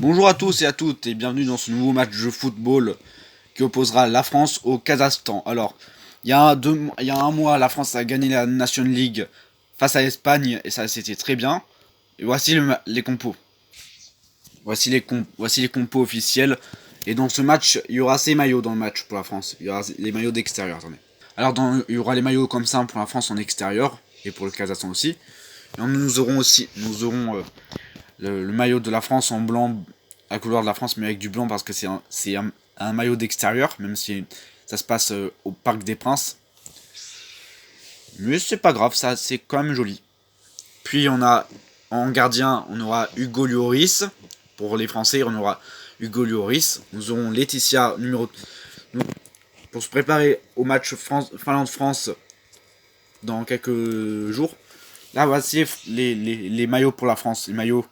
Bonjour à tous et à toutes et bienvenue dans ce nouveau match de football qui opposera la France au Kazakhstan. Alors, il y a un mois, la France a gagné la Nation League face à l'Espagne et ça c'était très bien. Et voici les compos. Voici les compos officiels. Et dans ce match, il y aura 6 maillots dans le match pour la France. Il y aura les maillots d'extérieur. Attendez. Alors, il y aura les maillots comme ça pour la France en extérieur et pour le Kazakhstan aussi. Et nous aurons le maillot de la France en blanc, la couleur de la France, mais avec du blanc parce que c'est un maillot d'extérieur, même si ça se passe au Parc des Princes. Mais c'est pas grave, ça c'est quand même joli. Puis en gardien, on aura Hugo Lloris. Pour les Français, on aura Hugo Lloris. Nous aurons Laetitia pour se préparer au match Finlande-France dans quelques jours. Là, voici les maillots pour la France, les maillots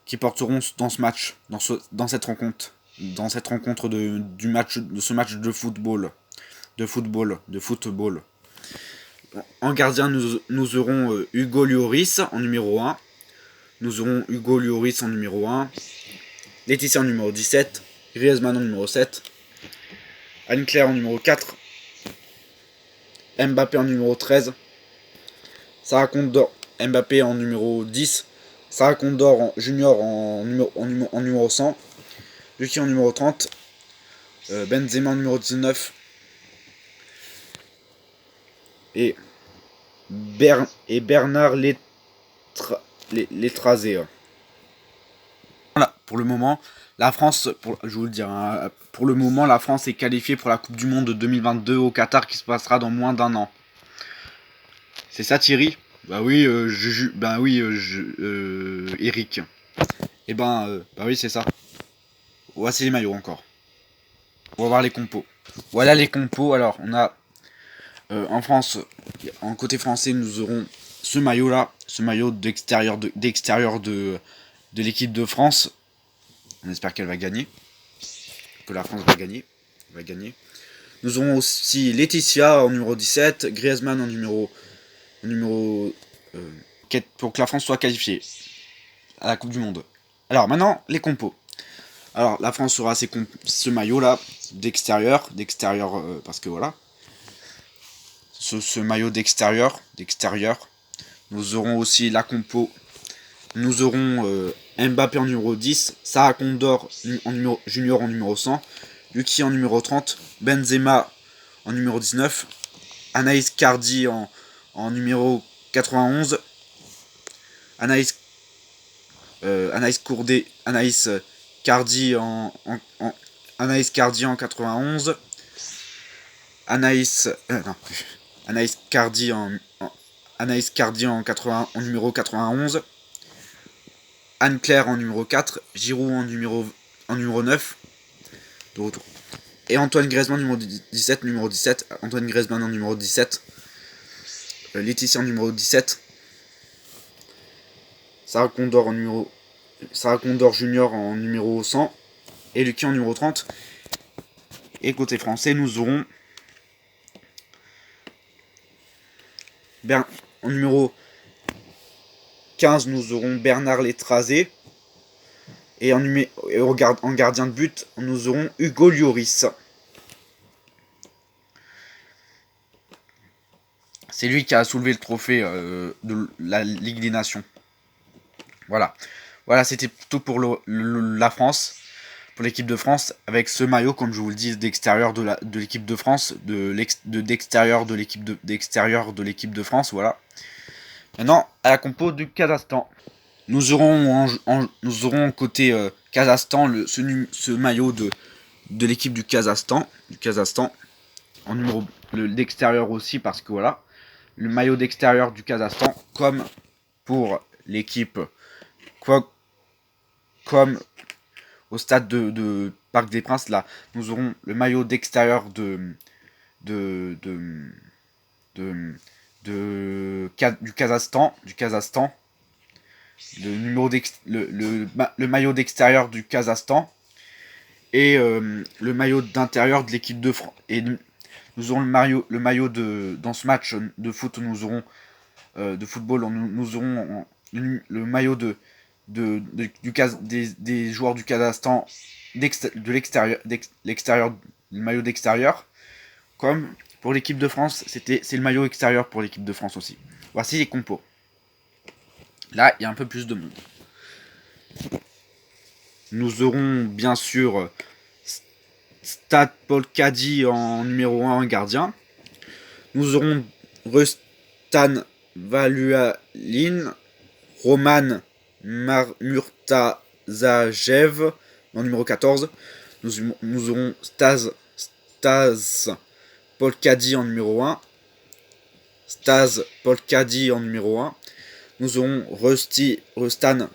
qui porteront dans ce match, dans cette rencontre de ce match de football. En gardien, nous aurons Hugo Lloris en numéro 1. Nous aurons Hugo Lloris en numéro 1. Laetitia en numéro 17. Griezmann en numéro 7. Anne-Claire en numéro 4. Mbappé en numéro 13. Sarah Condor Mbappé en numéro 10. Sarah Condor Junior en numéro 100. Lucky en numéro 30. Benzema en numéro 19. Et Bernard Letrazé. Voilà, pour le moment, la France, je vous le dis, hein, pour le moment, la France est qualifiée pour la Coupe du Monde 2022 au Qatar qui se passera dans moins d'un an. C'est ça, Thierry? Bah oui, Eric. Bah oui, c'est ça. Voici les maillots encore. On va voir les compos. Voilà les compos. Alors, on a en France, en côté français, nous aurons ce maillot-là, ce maillot d'extérieur de l'équipe de France. On espère qu'elle va gagner. Que la France va gagner. Nous aurons aussi Laetitia en numéro 17, Griezmann en numéro pour que la France soit qualifiée à la Coupe du Monde. Alors maintenant, les compos. Alors la France aura ce maillot-là d'extérieur, parce que voilà. Ce maillot d'extérieur. Nous aurons aussi la compo. Nous aurons Mbappé en numéro 10, Sarah Condor Junior en numéro 100, Lucky en numéro 30, Benzema en numéro 19, Anaïs Cardi en numéro 91, Anaïs Cardi en 91, Anaïs Cardi en numéro 91, Anne-Claire en numéro 4, Giroud en numéro 9, de retour. Et Antoine Griezmann numéro 17, Antoine Griezmann en numéro 17, Laetitia en numéro 17, Sarah Condor Junior en numéro 100, et Lucky en numéro 30. Et côté français, nous aurons en numéro 15, nous aurons Bernard Letrazé. Et en gardien de but, nous aurons Hugo Lloris. C'est lui qui a soulevé le trophée de la Ligue des Nations. Voilà, c'était tout pour la France, pour l'équipe de France, avec ce maillot, comme je vous le dis, d'extérieur de l'équipe de France, d'extérieur de l'équipe de France, voilà. Maintenant, à la compo du Kazakhstan. Nous aurons côté Kazakhstan ce maillot de l'équipe du Kazakhstan, en numéro d'extérieur aussi, parce que voilà, le maillot d'extérieur du Kazakhstan, comme pour l'équipe, comme au stade de Parc des Princes, là, nous aurons le maillot d'extérieur du Kazakhstan, le maillot d'extérieur du Kazakhstan et le maillot d'intérieur de l'équipe de France. Et nous aurons le maillot dans ce match de foot, nous aurons de football, nous aurons le maillot des joueurs du Kazakhstan l'extérieur, le maillot d'extérieur. Comme pour l'équipe de France, c'est le maillot extérieur pour l'équipe de France aussi. Voici les compos. Là, il y a un peu plus de monde. Nous aurons bien sûr Stade Polkadi en numéro 1 gardien. Nous aurons Rustan Valualin, Roman Murtazajev en numéro 14. Nous aurons Stas Polkadi en numéro 1. Stas Polkadi en numéro 1. Nous aurons Rustan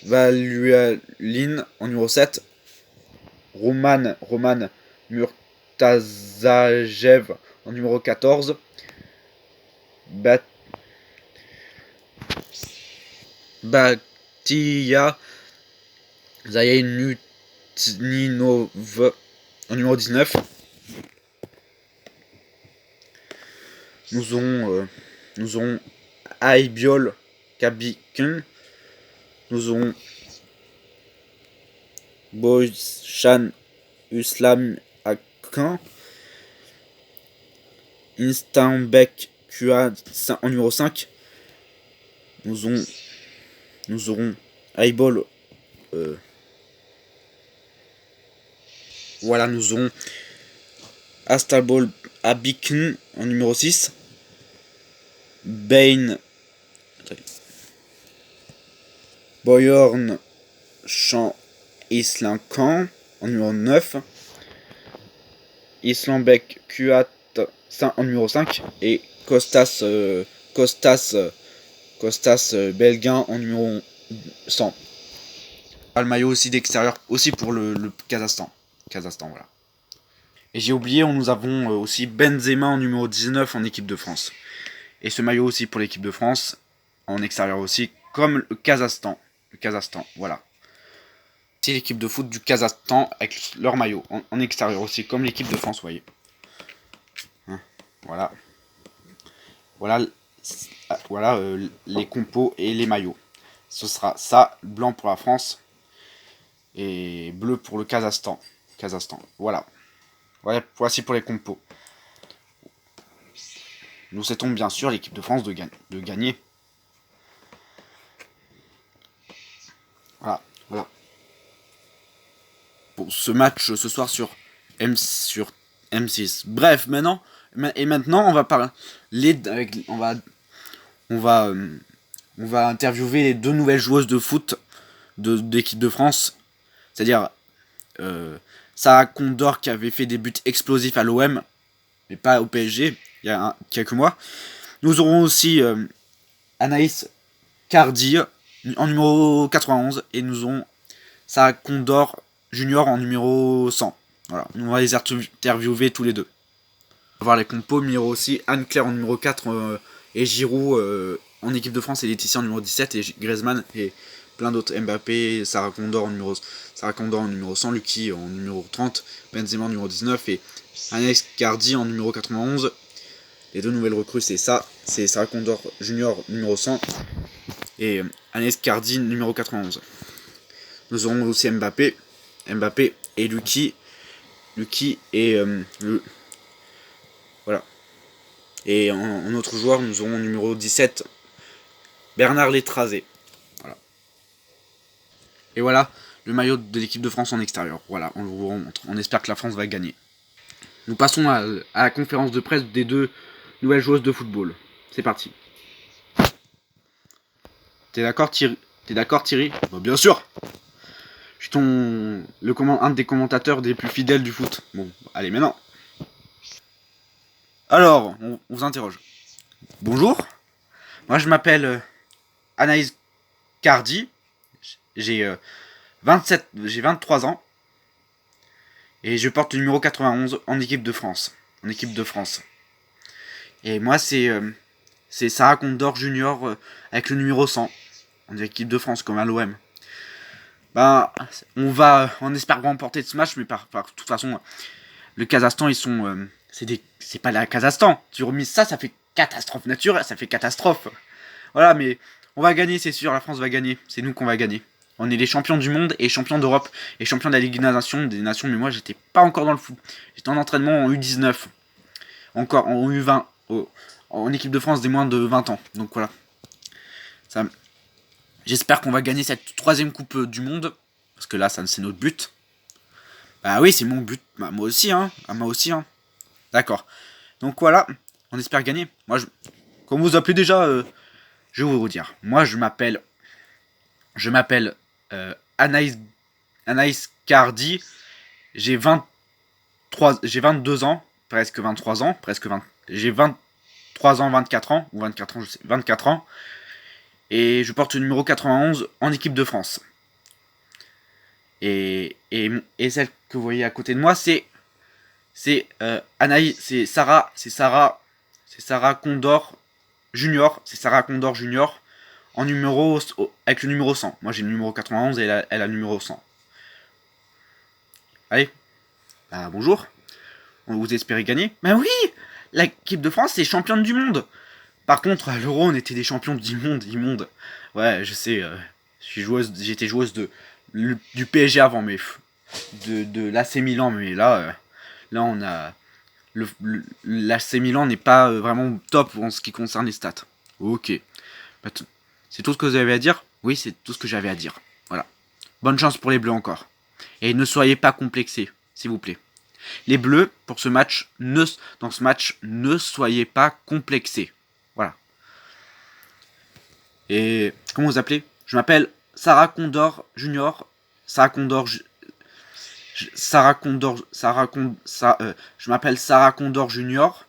Valualin en numéro 7. Roman Murtazajev en numéro 14. Batia Zayenutinov en numéro 19. Nous aurons Aibiol Kabikun. Nous aurons Boyshan Uslam Akan. Instanbek QA en numéro 5. Nous aurons Aibol. Voilà, nous aurons Astalbol Abikn en numéro 6. Bain Boyorn Chan Islankan en numéro 9. Islambek Kuat en numéro 5. Et Kostas Belguin en numéro 100. Le maillot aussi d'extérieur, aussi pour le Kazakhstan. Voilà. Et j'ai oublié, nous avons aussi Benzema en numéro 19 en équipe de France. Et ce maillot aussi pour l'équipe de France, en extérieur aussi, comme le Kazakhstan. Voilà. C'est l'équipe de foot du Kazakhstan avec leur maillot en extérieur aussi, comme l'équipe de France, vous voyez. Voilà. Voilà les compos et les maillots. Ce sera ça, blanc pour la France et bleu pour le Kazakhstan. Voilà. Voici pour les compos. Nous souhaitons bien sûr l'équipe de France de gagner. Voilà. Pour ce match ce soir sur M6. Bref, maintenant on va parler on va interviewer les deux nouvelles joueuses de foot d'équipe de France, c'est-à-dire Sarah Condor qui avait fait des buts explosifs à l'OM, mais pas au PSG il y a quelques mois. Nous aurons aussi Anaïs Cardi en numéro 91 et nous aurons Sarah Condor Junior en numéro 100. Voilà, on va les interviewer tous les deux. On va voir les compos, mais il y aura aussi Anne-Claire en numéro 4 et Giroud en équipe de France et Laetitia en numéro 17 et Griezmann et plein d'autres, Mbappé, Sarah Condor en numéro 100, Lucky en numéro 30, Benzema en numéro 19 et Anaïs Cardi en numéro 91. Les deux nouvelles recrues, c'est Sarah Condor Junior numéro 100 et Anaïs Cardi numéro 91. Nous aurons aussi Mbappé et Lucky et voilà. Et en autre joueur, nous aurons numéro 17 Bernard Letrazé. Voilà. Et voilà le maillot de l'équipe de France en extérieur. Voilà, on vous remontre. On espère que la France va gagner. Nous passons à la conférence de presse des deux nouvelles joueuses de football. C'est parti. T'es d'accord Thierry? Bah, bien sûr. Je suis un des commentateurs des plus fidèles du foot. Bon, allez maintenant. Alors, on vous interroge. Bonjour. Moi je m'appelle Anaïs Cardi. J'ai 23 ans. Et je porte le numéro 91 en équipe de France. Et moi c'est Sarah Condor Junior avec le numéro 100 en équipe de France comme à l'OM. On espère remporter ce match, mais par toute façon, le Kazakhstan, ils sont, c'est pas la Kazakhstan. Tu remises ça fait catastrophe naturelle, ça fait catastrophe. Voilà, mais On va gagner, c'est sûr, la France va gagner. C'est nous qu'on va gagner. On est les champions du monde et champions d'Europe et champions de la Ligue des Nations, mais moi j'étais pas encore dans le foot. J'étais en entraînement en U19, encore en U20, en équipe de France des moins de 20 ans. Donc voilà. Ça, j'espère qu'on va gagner cette 3e coupe du monde, parce que là ça c'est notre but. Bah oui, c'est mon but. Bah, moi aussi, hein. Ah, moi aussi, hein. D'accord. Donc voilà, on espère gagner. Moi, comme vous appelez déjà, je vais vous dire. Moi, je m'appelle Anaïs Cardi. J'ai 22 ans, presque 23 ans, j'ai 23 ans, 24 ans, ou 24 ans, je sais, 24 ans. Et je porte le numéro 91 en équipe de France. Et celle que vous voyez à côté de moi, c'est Anaïs, c'est Sarah Condor Junior, en numéro, avec le numéro 100. Moi j'ai le numéro 91 et elle a le numéro 100. Allez, bah, bonjour. Vous espérez gagner? Bah oui, l'équipe de France c'est championne du monde. Par contre à l'Euro on était des champions du monde. Ouais, je sais, j'étais joueuse du PSG avant, mais de l'AC Milan, mais là on a l'AC Milan n'est pas vraiment top en ce qui concerne les stats. Ok. C'est tout ce que vous avez à dire? Oui, c'est tout ce que j'avais à dire. Voilà. Bonne chance pour les Bleus encore. Et ne soyez pas complexés, s'il vous plaît. Les Bleus, dans ce match, ne soyez pas complexés. Voilà. Et comment vous appelez? Je m'appelle Sarah Condor Junior. Je m'appelle Sarah Condor Junior.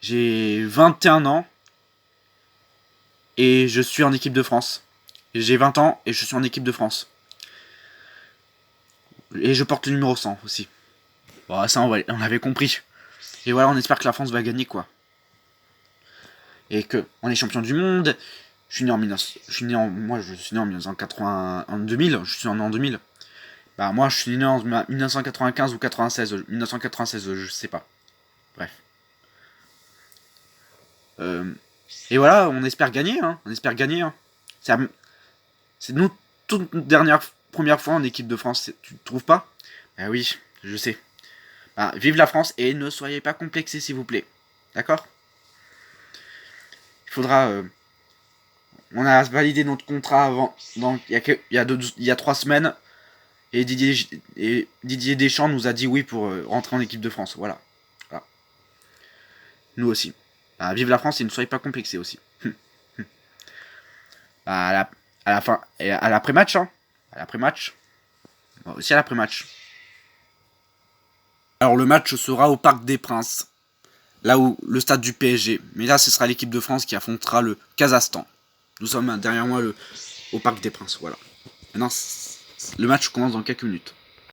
J'ai 21 ans. Et je suis en équipe de France. J'ai 20 ans et je suis en équipe de France. Et je porte le numéro 100 aussi. Bon, ça on avait compris. Et voilà, on espère que la France va gagner, quoi. Et que on est champion du monde. Je suis né en 1980, en 2000. Je suis né en 2000. Bah moi je suis né en 1995 ou 96. 1996, je sais pas. Bref. Et voilà, on espère gagner, hein. On espère gagner, hein. C'est nous toute première fois en équipe de France, tu trouves pas? Bah oui, je sais. Bah, vive la France et ne soyez pas complexés, s'il vous plaît. D'accord? Il faudra. On a validé notre contrat avant. Il y a 3 semaines. Et Didier Deschamps nous a dit oui pour rentrer en équipe de France. Voilà. Nous aussi. Bah, vive la France et ne soyez pas complexés aussi. Bah, à la fin. Et à l'après-match, hein. À l'après-match. Bon, aussi à l'après-match. Alors le match sera au Parc des Princes. Là où le stade du PSG. Mais là, ce sera l'équipe de France qui affrontera le Kazakhstan. Nous sommes derrière moi au Parc des Princes. Voilà. Maintenant, le match commence dans quelques minutes.